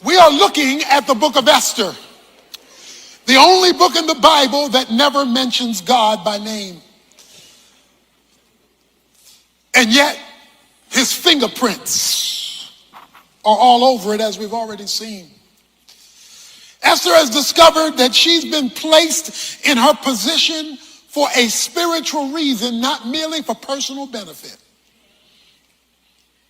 We are looking at the book of Esther, the only book in the Bible that never mentions God by name. And yet, his fingerprints are all over it, as we've already seen. Esther has discovered that she's been placed in her position for a spiritual reason, not merely for personal benefit.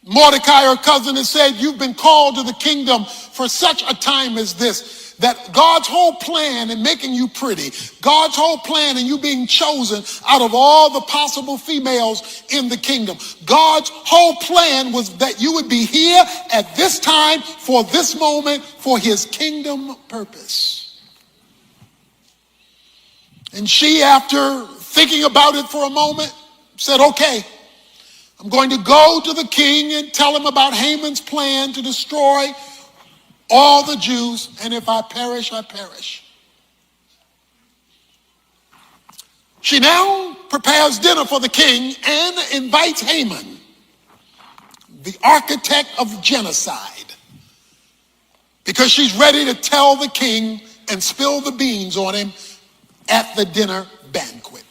Mordecai, her cousin, has said, you've been called to the kingdom for such a time as this, that God's whole plan in making you pretty, God's whole plan in you being chosen out of all the possible females in the kingdom, God's whole plan was that you would be here at this time, for this moment, for his kingdom purpose. And she, after thinking about it for a moment, said, okay, I'm going to go to the king and tell him about Haman's plan to destroy all the Jews, and if I perish, I perish. She now prepares dinner for the king and invites Haman, the architect of genocide, because she's ready to tell the king and spill the beans on him at the dinner banquet.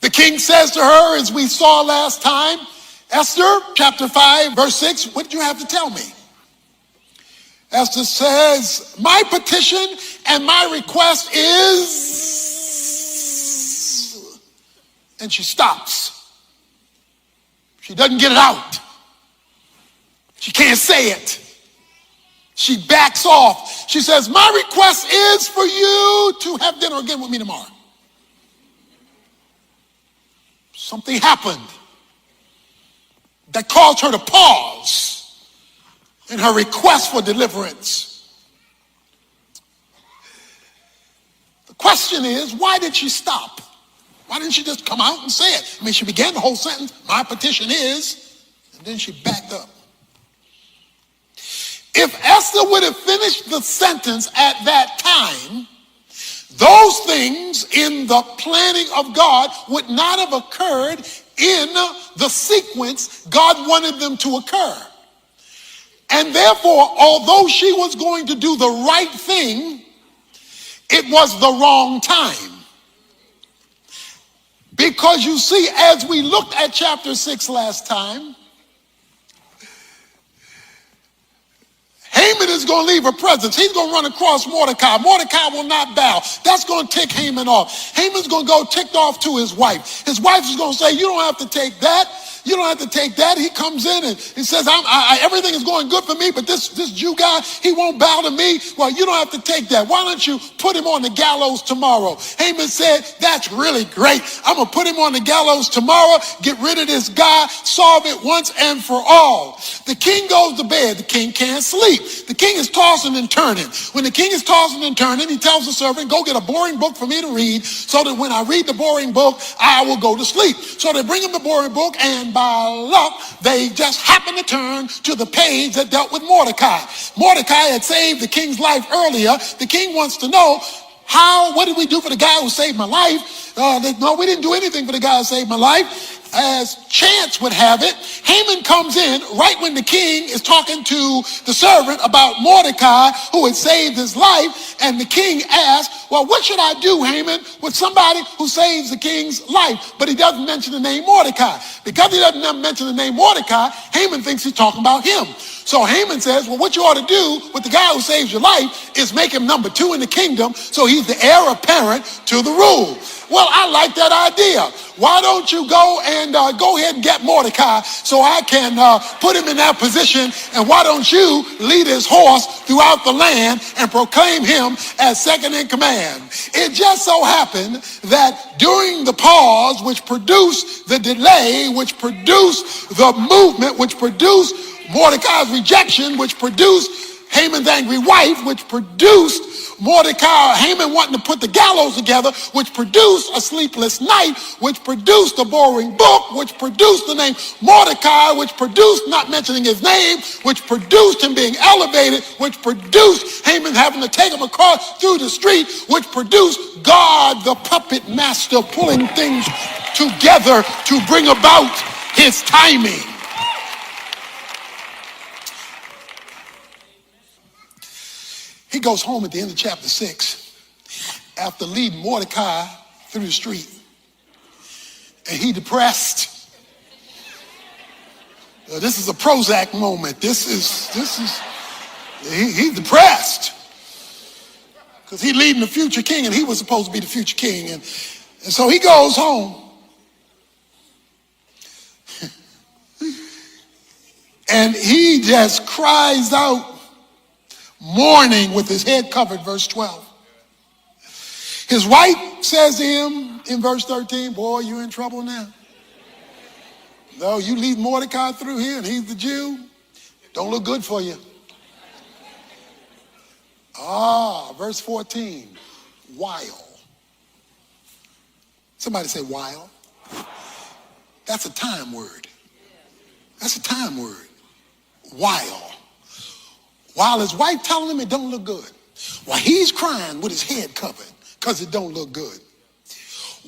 The king says to her, as we saw last time, Esther chapter 5, verse 6, what did you have to tell me? Esther says, my petition and my request is, and she stops. She doesn't get it out. She can't say it. She backs off. She says, my request is for you to have dinner again with me tomorrow. Something happened that caused her to pause in her request for deliverance. The question is, why did she stop? Why didn't she just come out and say it? I mean, she began the whole sentence, my petition is, and then she backed up. If Esther would have finished the sentence at that time, those things in the planning of God would not have occurred in the sequence God wanted them to occur. And therefore, although she was going to do the right thing, it was the wrong time. Because you see, as we looked at chapter 6 last time, Haman is going to leave her presence. He's going to run across Mordecai. Mordecai will not bow. That's going to tick Haman off. Haman's going to go ticked off to his wife. His wife is going to say, you don't have to take that. You don't have to take that. He comes in and he says, everything is going good for me, but this Jew guy, he won't bow to me. Well, you don't have to take that. Why don't you put him on the gallows tomorrow? Haman said, that's really great. I'm going to put him on the gallows tomorrow, get rid of this guy, solve it once and for all. The king goes to bed. The king can't sleep. The king is tossing and turning. When the king is tossing and turning, he tells the servant, go get a boring book for me to read so that when I read the boring book, I will go to sleep. So they bring him the boring book, and by luck, they just happened to turn to the page that dealt with Mordecai. Mordecai had saved the king's life earlier. The king wants to know, what did we do for the guy who saved my life? No, we didn't do anything for the guy who saved my life. As chance would have it, Haman comes in right when the king is talking to the servant about Mordecai who had saved his life, and the king asks, well, what should I do, Haman, with somebody who saves the king's life? But he doesn't mention the name Mordecai. Because he doesn't mention the name Mordecai, Haman thinks he's talking about him. So Haman says, well, what you ought to do with the guy who saves your life is make him number 2 in the kingdom, so he's the heir apparent to the rule. Well, I like that idea. Why don't you go and go ahead and get Mordecai so I can put him in that position, and why don't you lead his horse throughout the land and proclaim him as second in command? It just so happened that during the pause, which produced the delay, which produced the movement, which produced Mordecai's rejection, which produced Haman's angry wife, which produced Haman wanting to put the gallows together, which produced a sleepless night, which produced a boring book, which produced the name Mordecai, which produced not mentioning his name, which produced him being elevated, which produced Haman having to take him across through the street, which produced God, the puppet master, pulling things together to bring about his timing. He goes home at the end of chapter 6 after leading Mordecai through the street. And he depressed. This is a Prozac moment. He's depressed. Because he's leading the future king and he was supposed to be the future king. And so he goes home. And he just cries out, mourning with his head covered, verse 12. His wife says to him in verse 13, boy, you're in trouble now. No, you lead Mordecai through here and he's the Jew. Don't look good for you. Verse 14, while. Somebody say while. That's a time word. That's a time word. While his wife telling him it don't look good. While he's crying with his head covered because it don't look good.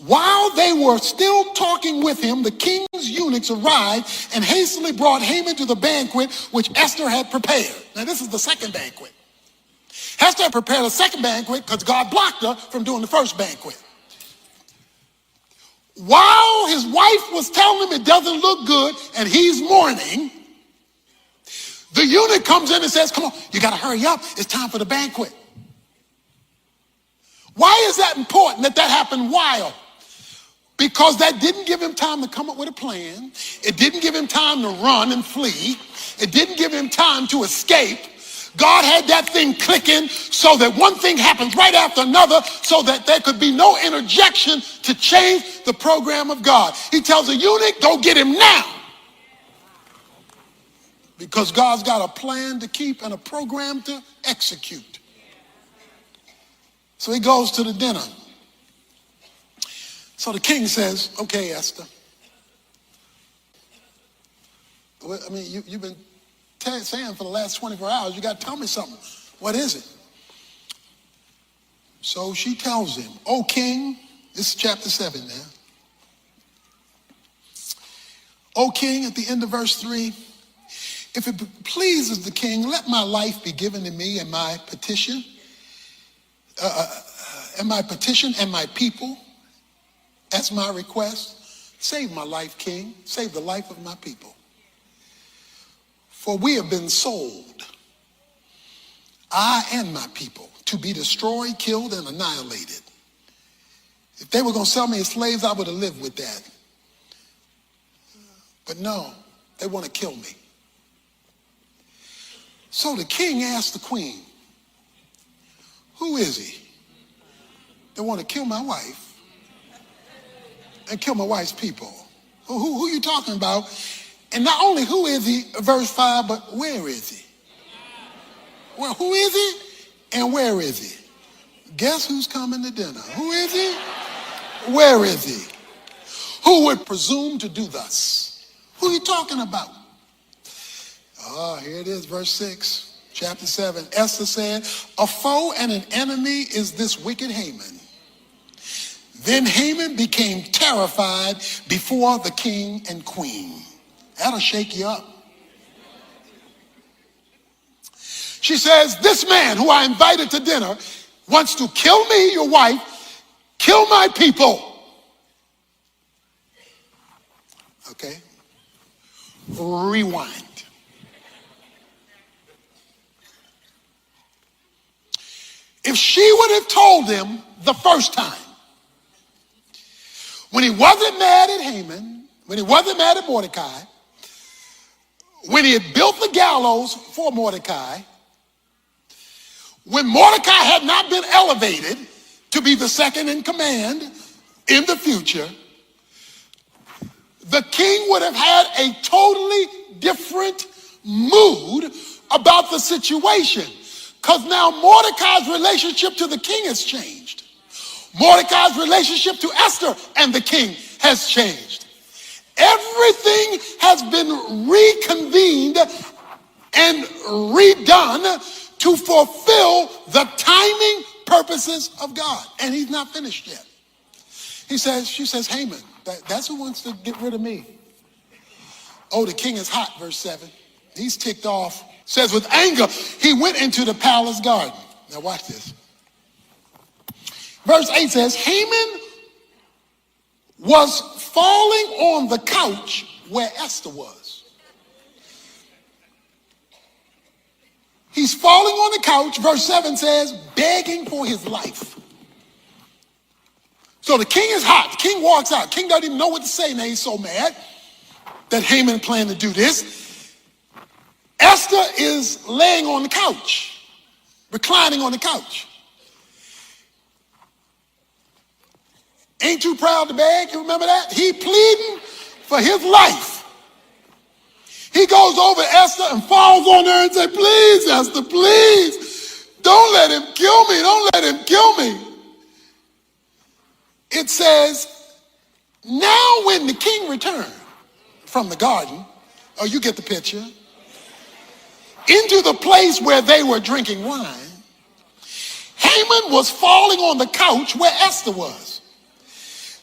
While they were still talking with him, the king's eunuchs arrived and hastily brought Haman to the banquet which Esther had prepared. Now this is the second banquet. Esther had prepared a second banquet because God blocked her from doing the first banquet. While his wife was telling him it doesn't look good and he's mourning, the eunuch comes in and says, come on, you got to hurry up. It's time for the banquet. Why is that important that happened while? Because that didn't give him time to come up with a plan. It didn't give him time to run and flee. It didn't give him time to escape. God had that thing clicking so that one thing happens right after another so that there could be no interjection to change the program of God. He tells the eunuch, go get him now. Because God's got a plan to keep and a program to execute. So he goes to the dinner. So the king says, okay, Esther. Well, I mean, you've been saying for the last 24 hours, you got to tell me something. What is it? So she tells him, O king, this is chapter 7 now. O king, at the end of verse 3, if it pleases the king, let my life be given to me and my petition, and my people, as my request. Save my life, king. Save the life of my people. For we have been sold, I and my people, to be destroyed, killed, and annihilated. If they were going to sell me as slaves, I would have lived with that. But no, they want to kill me. So the king asked the queen, who is he? They want to kill my wife and kill my wife's people. Who are you talking about? And not only who is he, verse 5, but where is he? Well, who is he and where is he? Guess who's coming to dinner? Who is he? Where is he? Who would presume to do thus? Who are you talking about? Here it is, verse 6, chapter 7. Esther said, a foe and an enemy is this wicked Haman. Then Haman became terrified before the king and queen. That'll shake you up. She says, this man who I invited to dinner wants to kill me, your wife, kill my people. Okay. Rewind. If she would have told him the first time, when he wasn't mad at Haman, when he wasn't mad at Mordecai, when he had built the gallows for Mordecai, when Mordecai had not been elevated to be the second in command in the future, the king would have had a totally different mood about the situation. Because now Mordecai's relationship to the king has changed. Mordecai's relationship to Esther and the king has changed. Everything has been reconvened and redone to fulfill the timing purposes of God. And he's not finished yet. She says, Haman, that's who wants to get rid of me. Oh, the king is hot, verse 7. He's ticked off. Says with anger, he went into the palace garden. Now watch this. Verse 8 says, Haman was falling on the couch where Esther was. He's falling on the couch, verse 7 says, begging for his life. So the king is hot. The king walks out. King doesn't even know what to say now. He's so mad that Haman planned to do this. Esther is laying on the couch, reclining on the couch. Ain't too proud to beg, you remember that? He pleading for his life. He goes over Esther and falls on her and says, please, Esther, please, don't let him kill me, don't let him kill me. It says, now when the king returned from the garden, oh, you get the picture, into the place where they were drinking wine, Haman was falling on the couch where Esther was.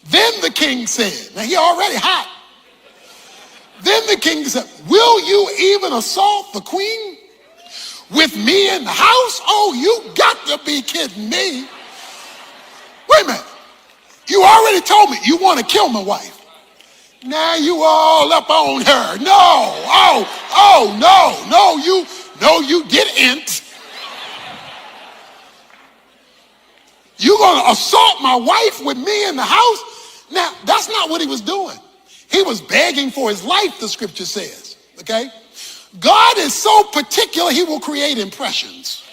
Then the king said, now he already hot. Then the king said, will you even assault the queen with me in the house? Oh, you got to be kidding me. Wait a minute. You already told me you want to kill my wife. Now you all up on her. No, no, you didn't. You gonna assault my wife with me in the house? Now, that's not what he was doing. He was begging for his life, the scripture says, okay? God is so particular, he will create impressions.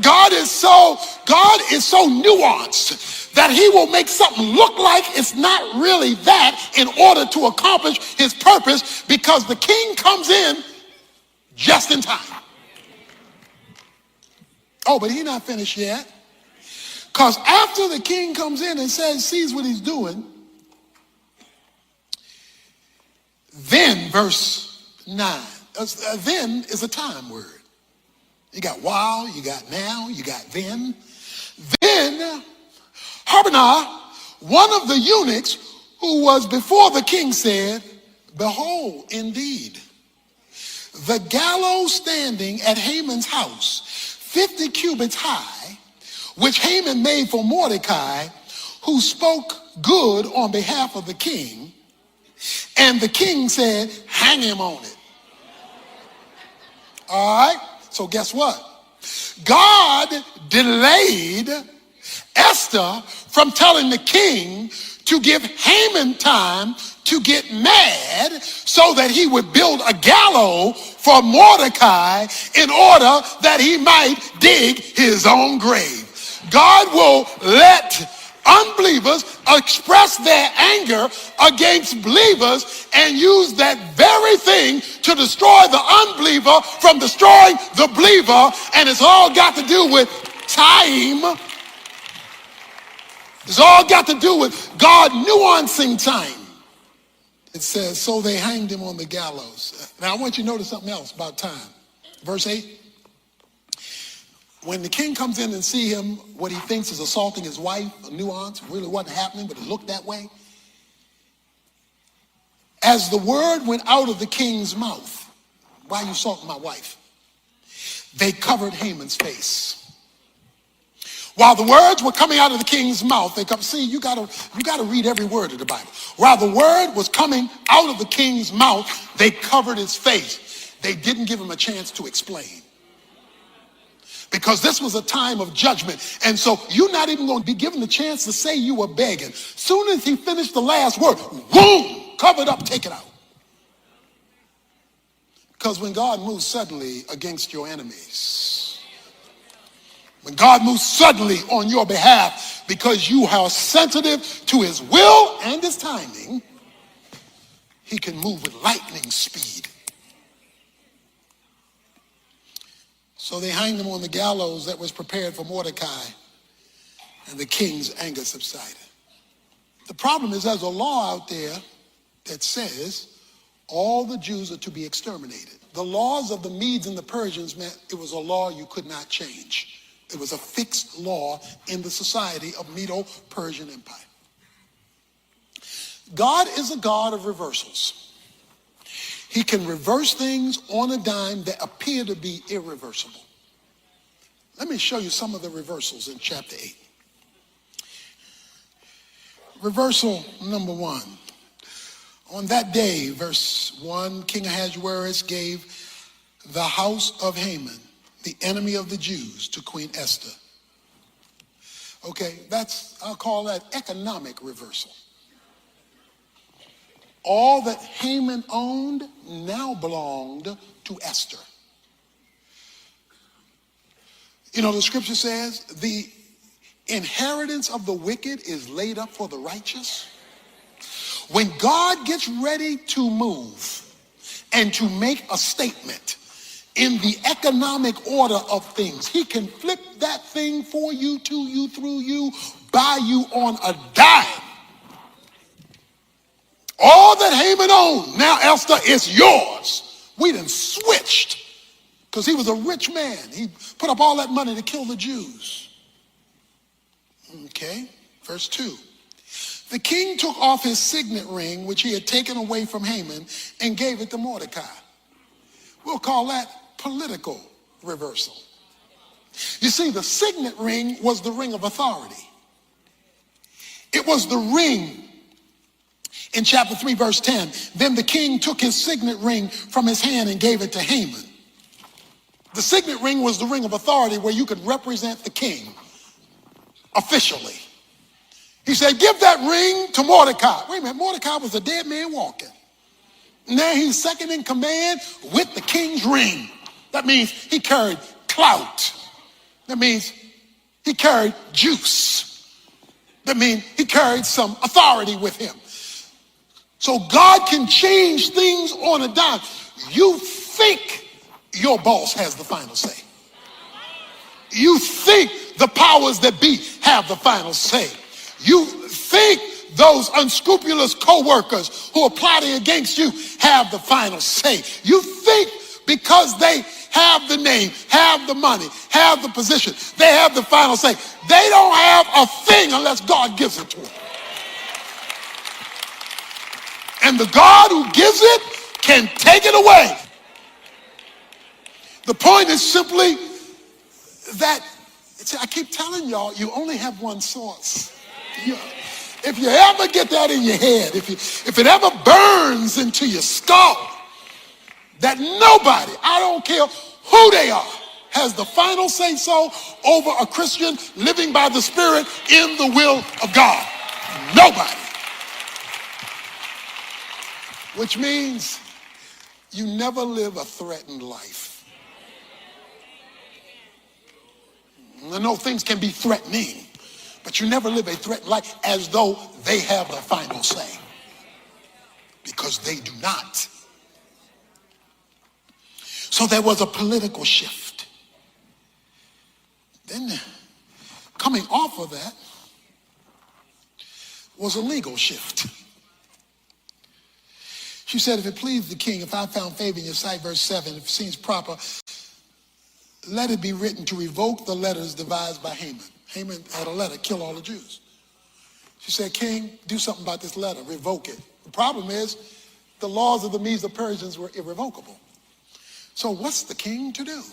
God is so nuanced that he will make something look like it's not really that in order to accomplish his purpose, because the king comes in just in time. Oh, but he's not finished yet. Because after the king comes in and sees what he's doing, then verse 9, then is a time word. You got while, you got now, you got then. Then Harbonah, one of the eunuchs who was before the king, said, behold, indeed, the gallows standing at Haman's house, 50 cubits high, which Haman made for Mordecai, who spoke good on behalf of the king. And the king said, hang him on it. All right, so guess what? God delayed Esther from telling the king to give Haman time to get mad so that he would build a gallows for Mordecai in order that he might dig his own grave. God will let unbelievers express their anger against believers and use that very thing to destroy the unbeliever from destroying the believer, and it's all got to do with time. It's all got to do with God nuancing time. It says, so they hanged him on the gallows. Now I want you to notice something else about time. Verse 8. When the king comes in and see him, what he thinks is assaulting his wife, a nuance, really wasn't happening, but it looked that way. As the word went out of the king's mouth, why are you assaulting my wife? They covered Haman's face. While the words were coming out of the king's mouth, they come, see, you gotta read every word of the Bible. While the word was coming out of the king's mouth, they covered his face. They didn't give him a chance to explain. Because this was a time of judgment. And so you're not even going to be given the chance to say you were begging. Soon as he finished the last word, boom, cover it up, take it out. Because when God moves suddenly against your enemies, when God moves suddenly on your behalf because you are sensitive to his will and his timing, he can move with lightning speed. So they hanged him on the gallows that was prepared for Mordecai, and the king's anger subsided. The problem is there's a law out there that says all the Jews are to be exterminated. The laws of the Medes and the Persians meant it was a law you could not change. It was a fixed law in the society of Medo-Persian Empire. God is a God of reversals. He can reverse things on a dime that appear to be irreversible. Let me show you some of the reversals in chapter 8. Reversal number 1. On that day, verse 1, King Ahasuerus gave the house of Haman, the enemy of the Jews, to Queen Esther. Okay, I'll call that economic reversal. All that Haman owned now belonged to Esther. You know, the scripture says the inheritance of the wicked is laid up for the righteous. When God gets ready to move and to make a statement in the economic order of things, he can flip that thing for you, to you, through you, by you on a dime. All that Haman owned, now Esther, is yours. We done switched because he was a rich man. He put up all that money to kill the Jews. Okay, verse 2. The king took off his signet ring, which he had taken away from Haman, and gave it to Mordecai. We'll call that political reversal. You see, the signet ring was the ring of authority. It was the ring in chapter 3, verse 10. Then the king took his signet ring from his hand and gave it to Haman. The signet ring was the ring of authority where you could represent the king officially. He said, give that ring to Mordecai. Wait a minute, Mordecai was a dead man walking. Now he's second in command with the king's ring. That means he carried clout. That means he carried juice. That means he carried some authority with him. So God can change things on a dime. You think your boss has the final say. You think the powers that be have the final say. You think those unscrupulous co-workers who are plotting against you have the final say. You think because they have the name, have the money, have the position, they have the final say. They don't have a thing unless God gives it to them. And the God who gives it can take it away. The point is simply that, I keep telling y'all, you only have one source. If you ever get that in your head, if it ever burns into your skull, that nobody, I don't care who they are, has the final say so over a Christian living by the Spirit in the will of God. Nobody. Which means you never live a threatened life. I know things can be threatening, but you never live a threatened life as though they have the final say. Because they do not. So there was a political shift. Then coming off of that was a legal shift. She said, if it please the king, if I found favor in your sight, verse 7, if it seems proper, let it be written to revoke the letters devised by Haman. Haman had a letter, kill all the Jews. She said, king, do something about this letter, revoke it. The problem is the laws of the Medes and Persians were irrevocable. So what's the king to do?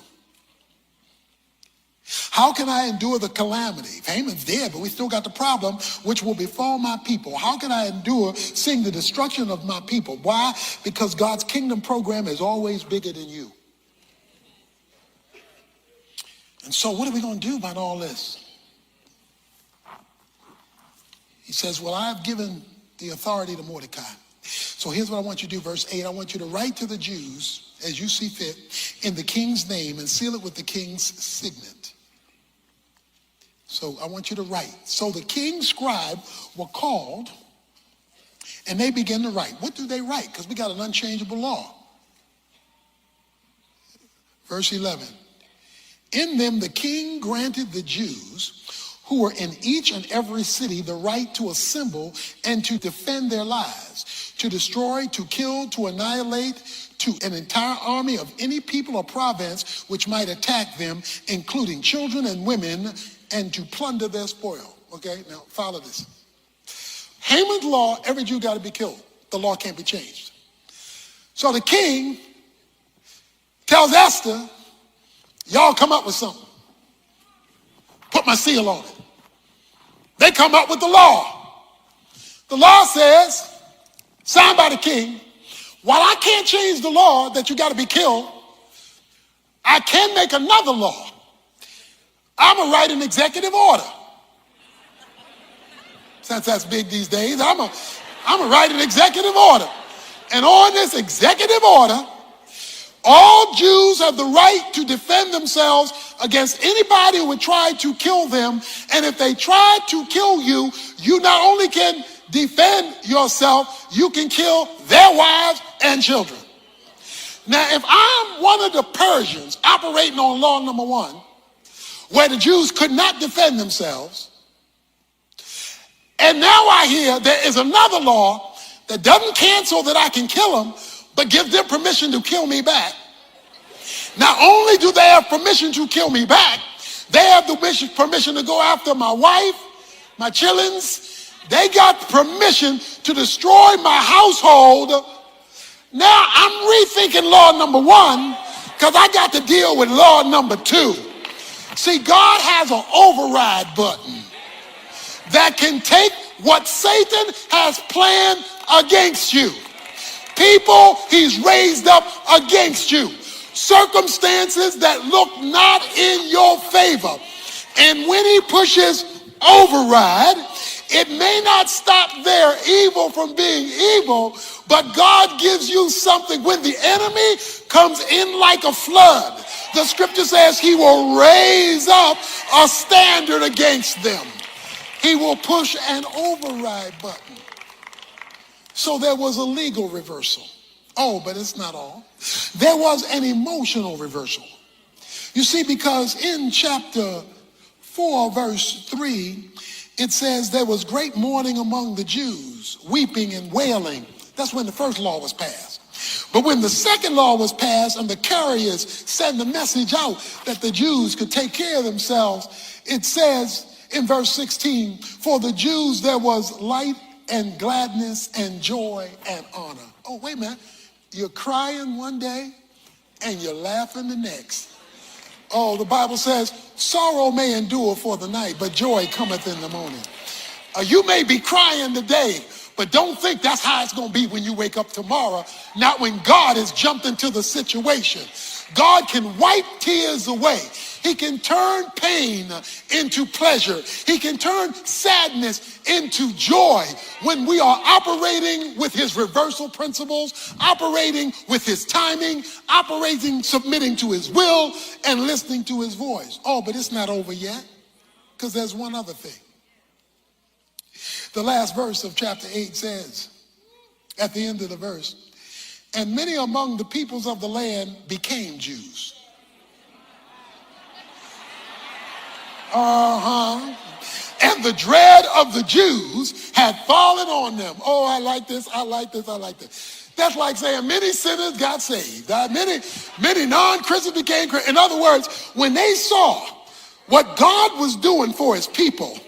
How can I endure the calamity? Haman's dead, but we still got the problem which will befall my people. How can I endure seeing the destruction of my people? Why? Because God's kingdom program is always bigger than you. And so what are we going to do about all this? He says, well, I have given the authority to Mordecai. So here's what I want you to do, verse 8. I want you to write to the Jews as you see fit in the king's name and seal it with the king's signet. So I want you to write. So the king's scribe were called and they began to write. What do they write? Because we got an unchangeable law. Verse 11. In them the king granted the Jews who were in each and every city the right to assemble and to defend their lives, to destroy, to kill, to annihilate, to an entire army of any people or province which might attack them, including children and women, and to plunder their spoil. Okay, now follow this. Haman's law, every Jew got to be killed. The law can't be changed. So the king tells Esther, y'all come up with something. put my seal on it. They come up with the law. The law says, signed by the king, while I can't change the law that you got to be killed, I can make another law. I'm going to write an executive order. Since that's big these days, I'm going to write an executive order. And on this executive order, all Jews have the right to defend themselves against anybody who would try to kill them. And if they try to kill you, you not only can defend yourself, you can kill their wives and children. Now, if I'm one of the Persians operating on law number 1, where the Jews could not defend themselves, and now I hear there is another law that doesn't cancel that I can kill them, but gives them permission to kill me back. Not only do they have permission to kill me back, they have the permission to go after my wife, my childrens. They got permission to destroy my household. Now I'm rethinking law number 1 because I got to deal with law number 2. See, God has an override button that can take what Satan has planned against you. People he's raised up against you. Circumstances that look not in your favor. And when he pushes override, it may not stop their evil from being evil, but God gives you something. When the enemy comes in like a flood, the scripture says he will raise up a standard against them. He will push an override button. So there was a legal reversal. Oh, but it's not all. There was an emotional reversal. You see, because in chapter 4, verse 3, it says there was great mourning among the Jews, weeping and wailing. That's when the first law was passed. But when the second law was passed and the carriers sent the message out that the Jews could take care of themselves, it says in verse 16, for the Jews there was light and gladness and joy and honor. Oh, wait a minute. You're crying one day and you're laughing the next. Oh, the Bible says, sorrow may endure for the night, but joy cometh in the morning. You may be crying today, but don't think that's how it's going to be when you wake up tomorrow. Not when God has jumped into the situation. God can wipe tears away. He can turn pain into pleasure. He can turn sadness into joy when we are operating with his reversal principles, operating with his timing, operating, submitting to his will, and listening to his voice. Oh, but it's not over yet, because there's one other thing. The last verse of chapter 8 says, at the end of the verse, and many among the peoples of the land became Jews. And the dread of the Jews had fallen on them. Oh, I like this, I like this, I like this. That's like saying many sinners got saved. Many non-Christians became Christians. In other words, when they saw what God was doing for his people,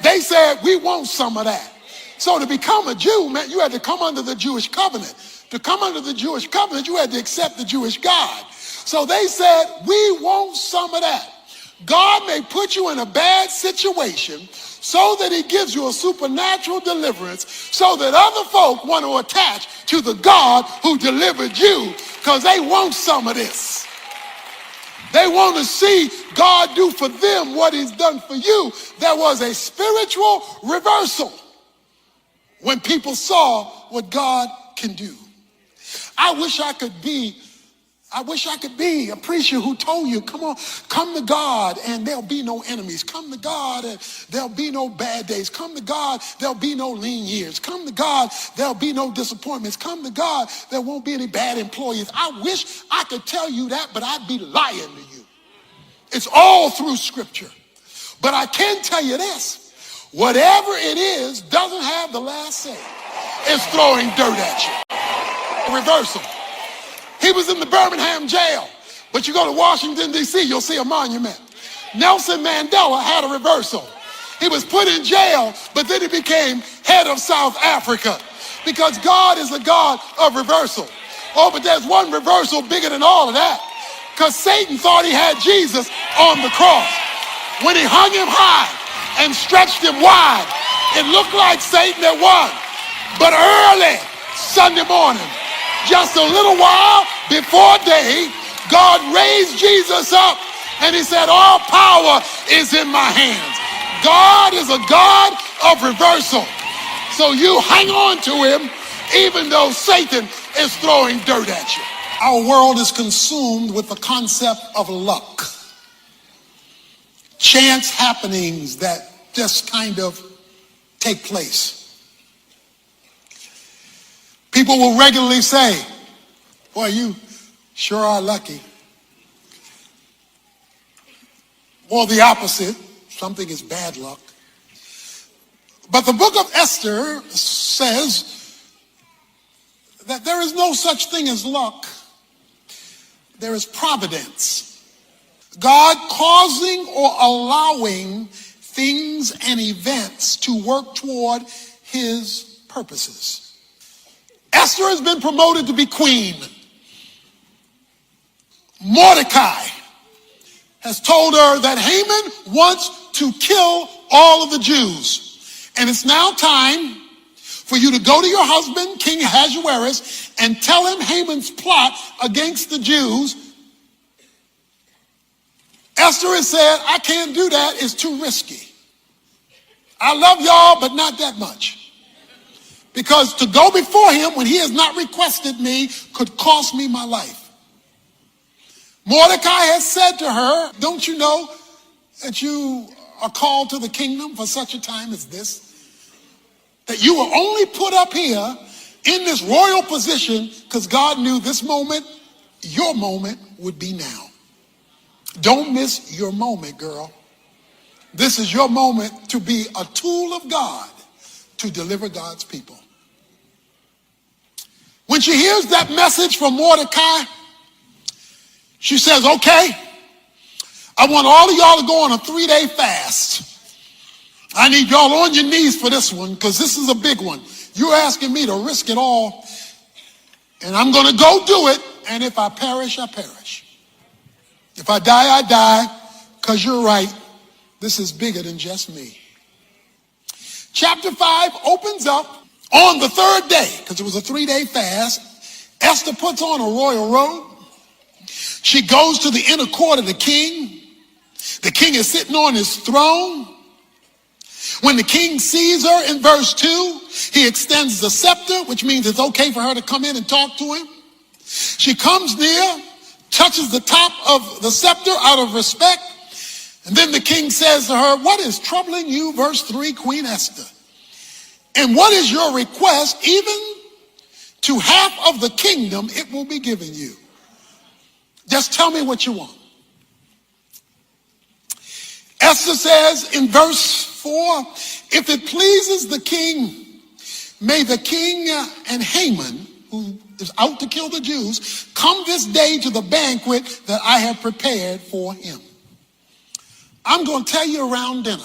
they said, we want some of that. So to become a Jew meant you had to come under the Jewish covenant. To come under the Jewish covenant, you had to accept the Jewish God. So they said, we want some of that. God may put you in a bad situation so that he gives you a supernatural deliverance so that other folk want to attach to the God who delivered you because they want some of this. They want to see God do for them what he's done for you. There was a spiritual reversal when people saw what God can do. I wish I could be a preacher who told you, come to God and there'll be no enemies. Come to God and there'll be no bad days. Come to God, there'll be no lean years. Come to God, there'll be no disappointments. Come to God, there won't be any bad employees. I wish I could tell you that, but I'd be lying to you. It's all through scripture. But I can tell you this, whatever it is doesn't have the last say. It's throwing dirt at you. Reversal. He was in the Birmingham jail, but you go to Washington, D.C., you'll see a monument. Nelson Mandela had a reversal. He was put in jail, but then he became head of South Africa because God is a God of reversal. Oh, but there's one reversal bigger than all of that because Satan thought he had Jesus on the cross. When he hung him high and stretched him wide, it looked like Satan had won. But early Sunday morning, just a little while before day, God raised Jesus up and he said, all power is in my hands. God is a God of reversal. So you hang on to him even though Satan is throwing dirt at you. Our world is consumed with the concept of luck. Chance happenings that just kind of take place. People will regularly say, boy, you sure are lucky. Or the opposite, something is bad luck. But the book of Esther says that there is no such thing as luck. There is providence. God causing or allowing things and events to work toward his purposes. Esther has been promoted to be queen. Mordecai has told her that Haman wants to kill all of the Jews. And it's now time for you to go to your husband, King Ahasuerus, and tell him Haman's plot against the Jews. Esther has said, I can't do that. It's too risky. I love y'all, but not that much. Because to go before him when he has not requested me could cost me my life. Mordecai has said to her, don't you know that you are called to the kingdom for such a time as this? That you were only put up here in this royal position because God knew this moment, your moment would be now. Don't miss your moment, girl. This is your moment to be a tool of God to deliver God's people. When she hears that message from Mordecai, she says, okay, I want all of y'all to go on a 3-day fast. I need y'all on your knees for this one because this is a big one. You're asking me to risk it all, and I'm going to go do it, and if I perish, I perish. If I die, I die, because you're right. This is bigger than just me. Chapter 5 opens up on the 3rd day, because it was a 3-day fast. Esther puts on a royal robe. She goes to the inner court of the king. The king is sitting on his throne. When the king sees her in verse 2, he extends the scepter, which means it's okay for her to come in and talk to him. She comes near, touches the top of the scepter out of respect. And then the king says to her, what is troubling you, verse 3, Queen Esther? And what is your request? Even to half of the kingdom it will be given you. Just tell me what you want. Esther says in verse 4, if it pleases the king, may the king and Haman, who is out to kill the Jews, come this day to the banquet that I have prepared for him. I'm going to tell you around dinner.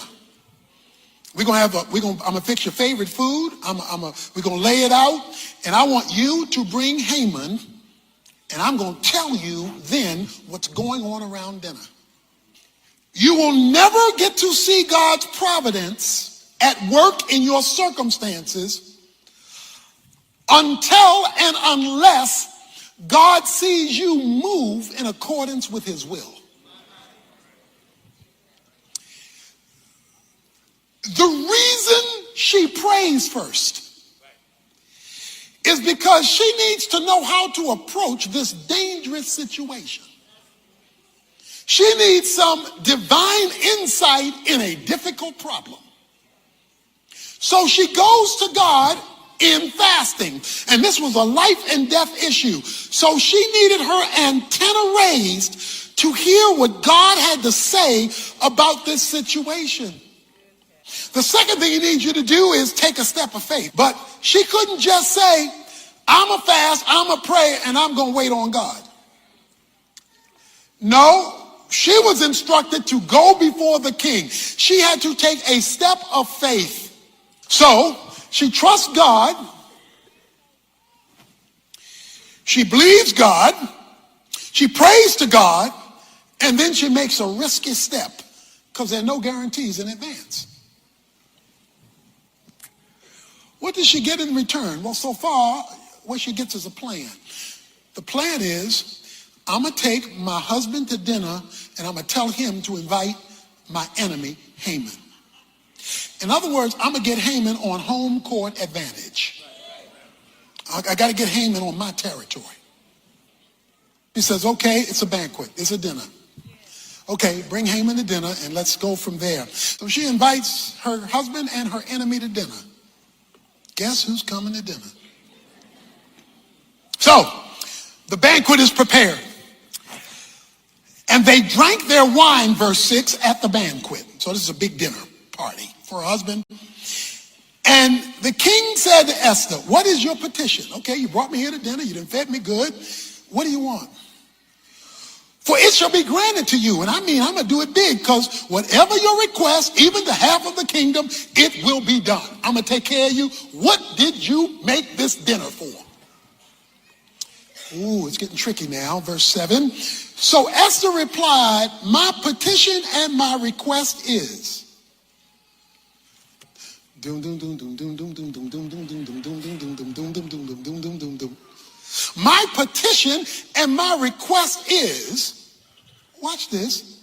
I'm going to fix your favorite food. We're going to lay it out. And I want you to bring Haman. And I'm going to tell you then what's going on around dinner. You will never get to see God's providence at work in your circumstances until and unless God sees you move in accordance with his will. The reason she prays first is because she needs to know how to approach this dangerous situation. She needs some divine insight in a difficult problem. So she goes to God in fasting. And this was a life and death issue. So she needed her antenna raised to hear what God had to say about this situation. The second thing he needs you to do is take a step of faith. But she couldn't just say, I'm a fast, I'm a pray, and I'm going to wait on God. No. She was instructed to go before the king. She had to take a step of faith. So she trusts God. She believes God. She prays to God. And then she makes a risky step because there are no guarantees in advance. What does she get in return? Well, so far, what she gets is a plan. The plan is, I'm going to take my husband to dinner and I'm going to tell him to invite my enemy, Haman. In other words, I'm going to get Haman on home court advantage. I got to get Haman on my territory. He says, okay, it's a banquet. It's a dinner. Okay, bring Haman to dinner and let's go from there. So she invites her husband and her enemy to dinner. Guess who's coming to dinner? So, the banquet is prepared. And they drank their wine, verse 6, at the banquet. So this is a big dinner party for her husband. And the king said to Esther, what is your petition? Okay, you brought me here to dinner. You done fed me good. What do you want? For it shall be granted to you. And I mean, I'm going to do it big, because whatever your request, even the half of the kingdom, it will be done. I'm going to take care of you. What did you make this dinner for? Ooh, it's getting tricky now. Verse 7. So Esther replied, my petition and my request is. My petition and my request is, watch this,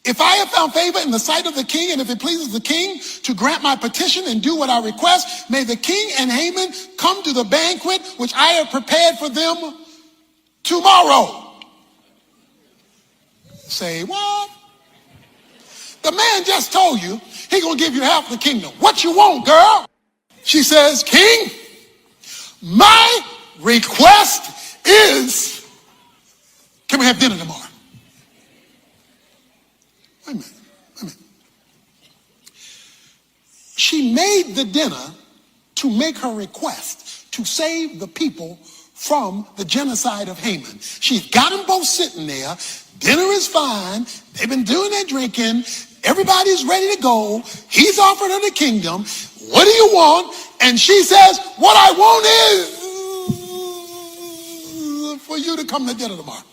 if I have found favor in the sight of the king, and if it pleases the king to grant my petition and do what I request, may the king and Haman come to the banquet which I have prepared for them tomorrow. Say, what? The man just told you he's going to give you half the kingdom. What you want, girl? She says, king, my request is, can we have dinner tomorrow? Wait a minute. She made the dinner to make her request to save the people from the genocide of Haman. She's got them both sitting there. Dinner is fine. They've been doing their drinking. Everybody's ready to go. He's offered her the kingdom. What do you want? And she says, what I want is for you to come to dinner tomorrow.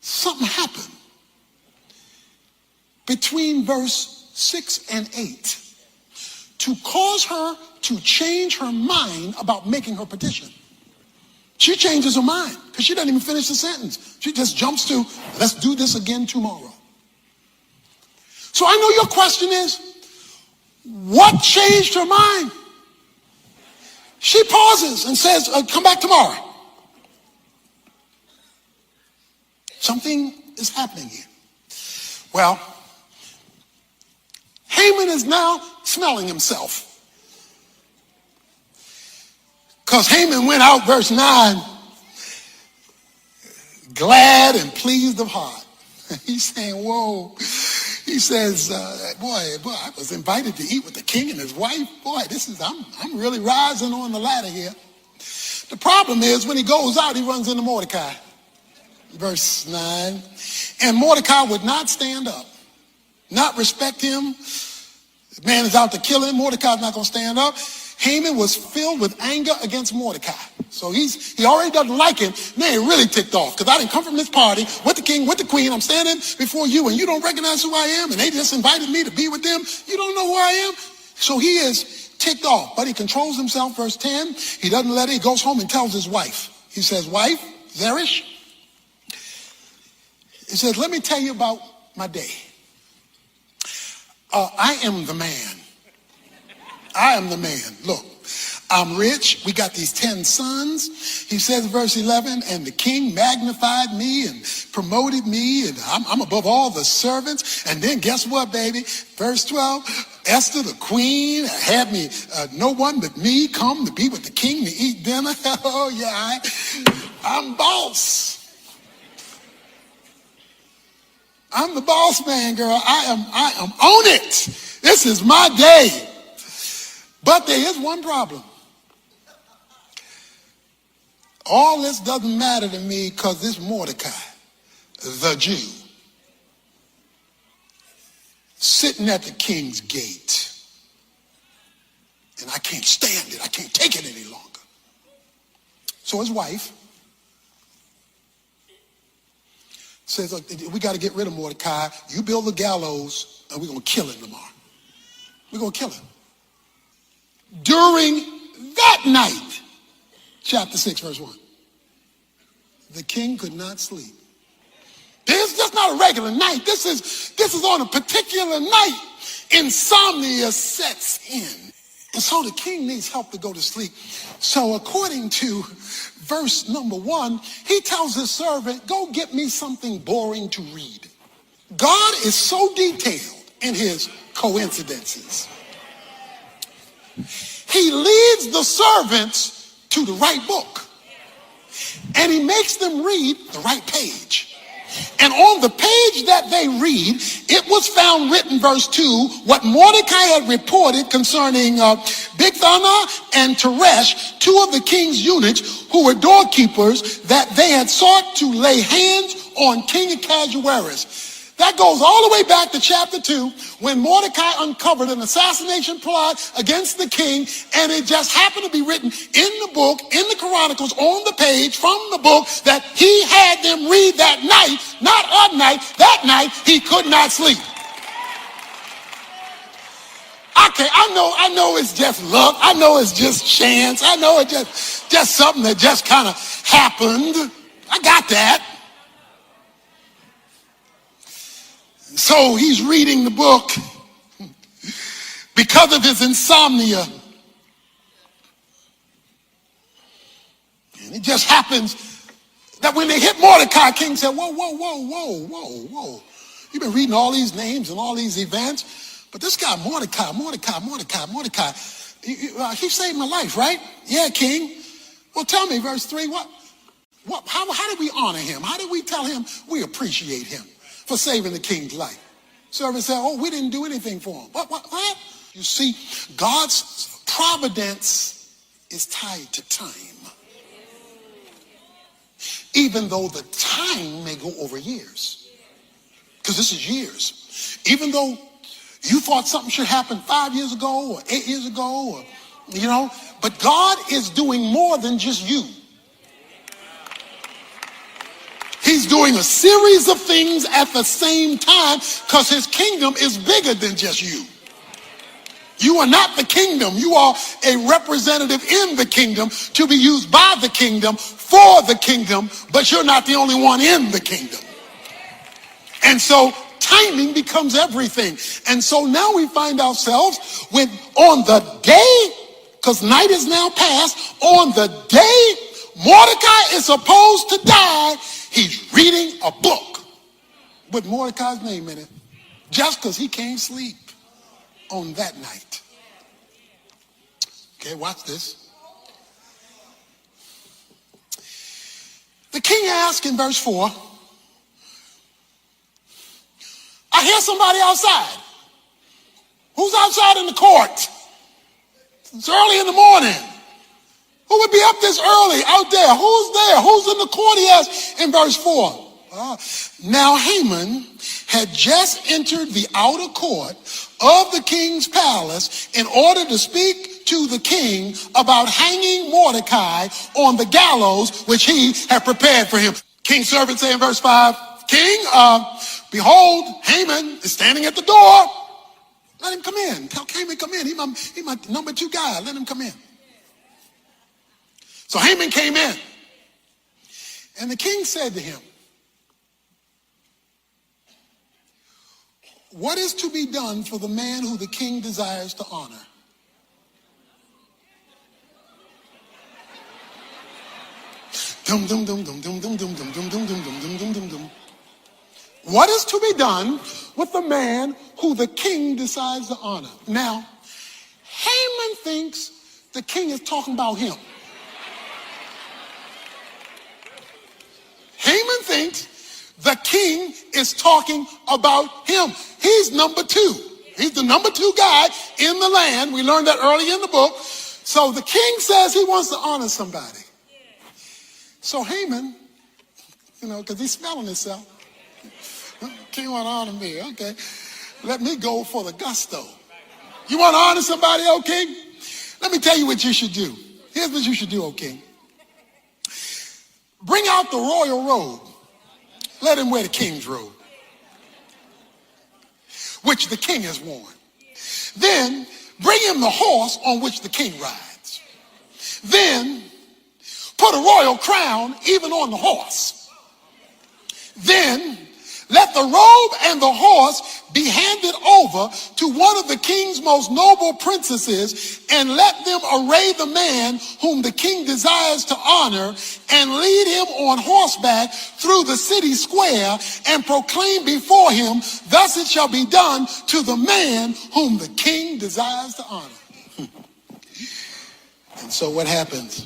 Something happened between verse 6 and 8 to cause her to change her mind about making her petition. She changes her mind because she doesn't even finish the sentence. She just jumps to, let's do this again tomorrow. So I know your question is, what changed her mind? She pauses and says, come back tomorrow. Something is happening here. Well, Haman is now smelling himself. Because Haman went out, verse 9, glad and pleased of heart. He's saying, whoa. He says, boy, I was invited to eat with the king and his wife. Boy, I'm really rising on the ladder here. The problem is when he goes out, he runs into Mordecai. Verse 9. And Mordecai would not stand up, not respect him. The man is out to kill him. Mordecai's not going to stand up. Haman was filled with anger against Mordecai. So he already doesn't like him. Man, really ticked off because I didn't come from this party with the king, with the queen. I'm standing before you and you don't recognize who I am. And they just invited me to be with them. You don't know who I am. So he is ticked off, but he controls himself. Verse 10, he doesn't let it. He goes home and tells his wife. He says, wife, Zeresh. He says, let me tell you about my day. I am the man. I am the man. Look, I'm rich. We got these 10 sons. He says, verse 11, and the king magnified me and promoted me, and I'm above all the servants. And then guess what, baby? Verse 12, Esther, the queen, had me, no one but me come to be with the king to eat dinner. Oh, yeah, I'm boss. I'm the boss man, girl. I am on it. This is my day. But there is one problem. All this doesn't matter to me because this Mordecai, the Jew, sitting at the king's gate. And I can't stand it. I can't take it any longer. So his wife says, look, we got to get rid of Mordecai. You build the gallows, and we're going to kill him tomorrow. We're going to kill him. During that night, chapter 6, verse 1, the king could not sleep. This is just not a regular night. This is on a particular night. Insomnia sets in. And so the king needs help to go to sleep. So according to verse number 1, he tells his servant, go get me something boring to read. God is so detailed in his coincidences. He leads the servants to the right book. And he makes them read the right page. And on the page that they read, it was found written, verse 2, what Mordecai had reported concerning Bigthana and Teresh, two of the king's eunuchs who were doorkeepers, that they had sought to lay hands on King Ahasuerus. That goes all the way back to chapter 2 when Mordecai uncovered an assassination plot against the king, and it just happened to be written in the book, in the Chronicles, on the page from the book that he had them read that night, not a night, that night he could not sleep. Okay, I know it's just luck. I know it's just chance. I know it's just something that just kind of happened. I got that. So he's reading the book because of his insomnia. And it just happens that when they hit Mordecai, King said, whoa. You've been reading all these names and all these events, but this guy Mordecai, he saved my life, right? Yeah, King. Well, tell me, verse 3, how did we honor him? How did we tell him we appreciate him for saving the king's life? Servant said, we didn't do anything for him. What? You see, God's providence is tied to time. Even though the time may go over years. Because this is years. Even though you thought something should happen 5 years ago or 8 years ago, but God is doing more than just you. He's doing a series of things at the same time because his kingdom is bigger than just you. You are not the kingdom. You are a representative in the kingdom to be used by the kingdom for the kingdom, but you're not the only one in the kingdom. And so timing becomes everything. And so now we find ourselves when on the day, because night is now past, on the day Mordecai is supposed to die, he's reading a book with Mordecai's name in it just because he can't sleep on that night. Okay, watch this. The king asked in verse 4, I hear somebody outside. Who's outside in the court? It's early in the morning. Who would be up this early out there? Who's there? Who's in the court? He asked in verse 4. Now Haman had just entered the outer court of the king's palace in order to speak to the king about hanging Mordecai on the gallows which he had prepared for him. King's servant say in verse 5, King, behold, Haman is standing at the door. Let him come in. Tell Haman come in. He's my number 2 guy. Let him come in. So Haman came in. And the king said to him, what is to be done for the man who the king desires to honor? Dum dum dum dum dum dum dum dum dum dum dum dum dum dum dum. What is to be done with the man who the king decides to honor? Now, Haman thinks the king is talking about him. Haman thinks the king is talking about him. He's number 2. He's the number 2 guy in the land. We learned that early in the book. So the king says he wants to honor somebody. So Haman, because he's smelling himself. King want to honor me. Okay. Let me go for the gusto. You want to honor somebody, O king? Let me tell you what you should do. Here's what you should do, O king. Bring out the royal robe. Let him wear the king's robe, which the king has worn. Then bring him the horse on which the king rides. Then put a royal crown even on the horse. Then let the robe and the horse be handed over to one of the king's most noble princesses, and let them array the man whom the king desires to honor, and lead him on horseback through the city square, and proclaim before him, thus it shall be done to the man whom the king desires to honor. And so what happens?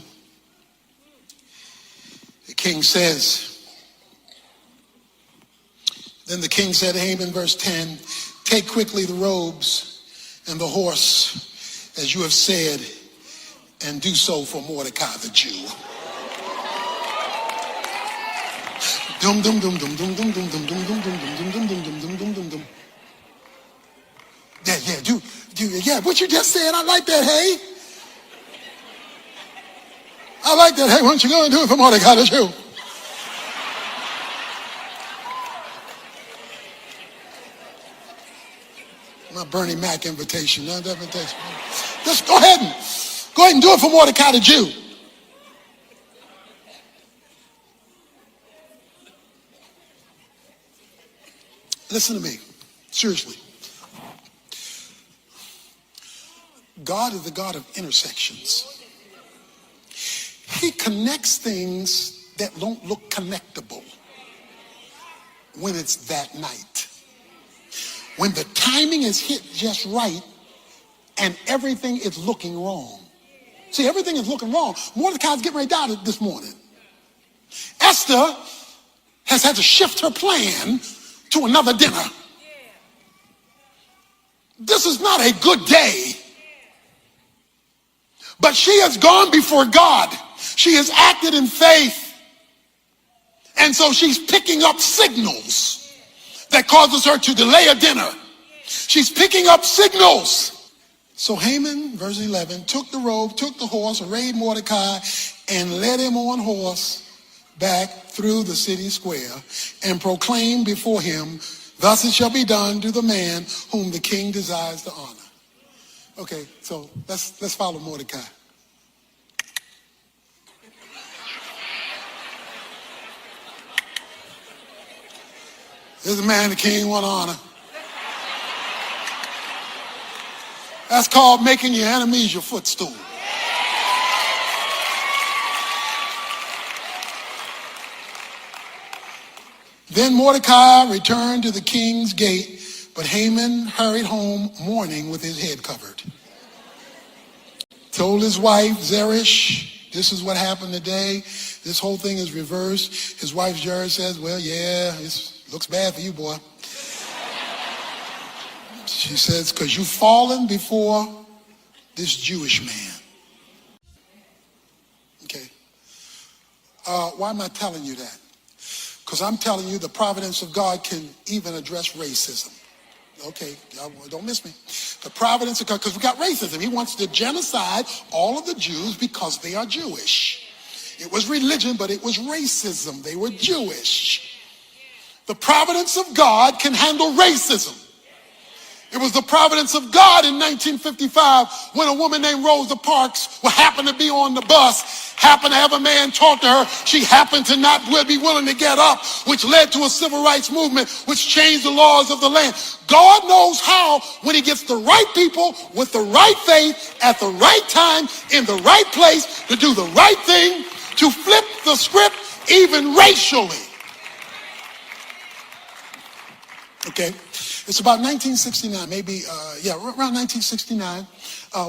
The king says, then the king said to Haman, verse 10, take quickly the robes and the horse, as you have said, and do so for Mordecai the Jew. Dum dum dum dum dum dum dum dum dum dum dum dum dum dum dum dum dum dum. Yeah, what you just said, I like that, hey. I like that, hey, why don't you go and do it for Mordecai the Jew? My Bernie Mac invitation, not that invitation. Just go ahead and do it for Mordecai the Jew. Listen to me, seriously. God is the God of intersections. He connects things that don't look connectable when it's that night. When the timing is hit just right and everything is looking wrong. See, everything is looking wrong. Mordecai's getting ready to die this morning. Esther has had to shift her plan to another dinner. This is not a good day. But she has gone before God. She has acted in faith. And so she's picking up signals that causes her to delay a dinner. She's picking up signals. So Haman, verse 11, took the robe, took the horse, arrayed Mordecai, and led him on horse back through the city square, and proclaimed before him, thus it shall be done to the man whom the king desires to honor. Okay, so let's follow Mordecai. This is a man the king want to honor. That's called making your enemies your footstool. Then Mordecai returned to the king's gate, but Haman hurried home mourning with his head covered. Told his wife Zeresh, this is what happened today. This whole thing is reversed. His wife Jared says, well, yeah, it looks bad for you, boy. She says, because you've fallen before this Jewish man. Okay. Why am I telling you that? Because I'm telling you the providence of God can even address racism. Okay, don't miss me. The providence of God, because we got racism. He wants to genocide all of the Jews because they are Jewish. It was religion, but it was racism. They were Jewish. The providence of God can handle racism. It was the providence of God in 1955 when a woman named Rosa Parks happened to be on the bus, happened to have a man talk to her. She happened to not be willing to get up, which led to a civil rights movement, which changed the laws of the land. God knows how, when he gets the right people with the right faith at the right time in the right place to do the right thing, to flip the script even racially. Okay. It's about 1969, around 1969.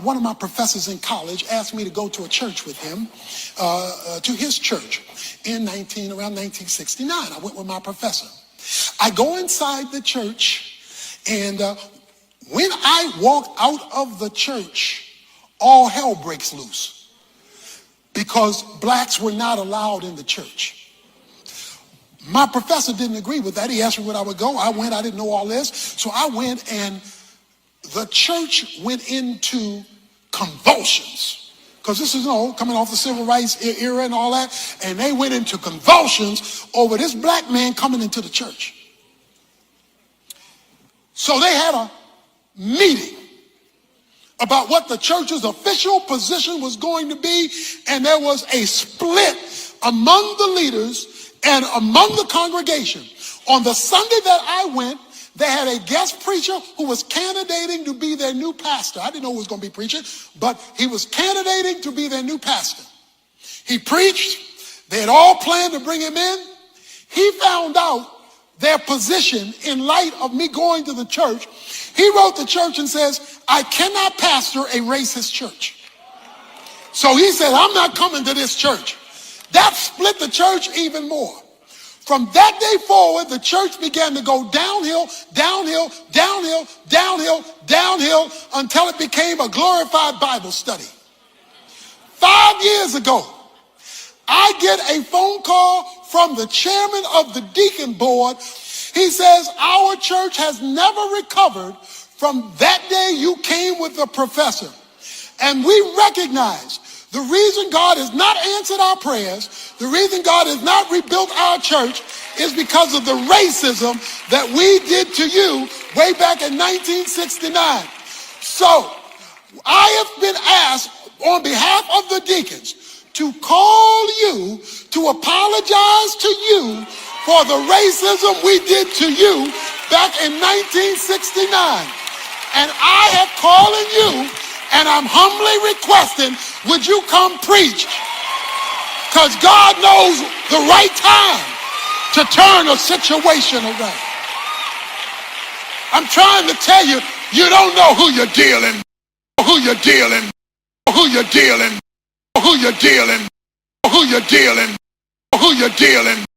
One of my professors in college asked me to go to a church with him, to his church around 1969. I went with my professor. I go inside the church, and when I walk out of the church, all hell breaks loose because blacks were not allowed in the church. My professor didn't agree with that. He asked me when I would go. I went. I didn't know all this. So I went, and the church went into convulsions because this is, coming off the civil rights era and all that, and they went into convulsions over this black man coming into the church. So they had a meeting about what the church's official position was going to be, and there was a split among the leaders and among the congregation. On the Sunday that I went, they had a guest preacher who was candidating to be their new pastor. I didn't know who was going to be preaching, but he was candidating to be their new pastor. He preached. They had all planned to bring him in. He found out their position in light of me going to the church. He wrote the church and says, I cannot pastor a racist church. So he said, I'm not coming to this church. That split the church even more. From that day forward, the church began to go downhill, downhill, downhill, downhill, downhill, until it became a glorified Bible study. 5 years ago, I get a phone call from the chairman of the deacon board. He says, our church has never recovered from that day you came with the professor. And we recognize the reason God has not answered our prayers, the reason God has not rebuilt our church, is because of the racism that we did to you way back in 1969. So I have been asked on behalf of the deacons to call you to apologize to you for the racism we did to you back in 1969. And I have calling you, and I'm humbly requesting, would you come preach? Because God knows the right time to turn a situation around. I'm trying to tell you, you don't know who you're dealing, who you're dealing, who you're dealing, who you're dealing, who you're dealing, who you're dealing.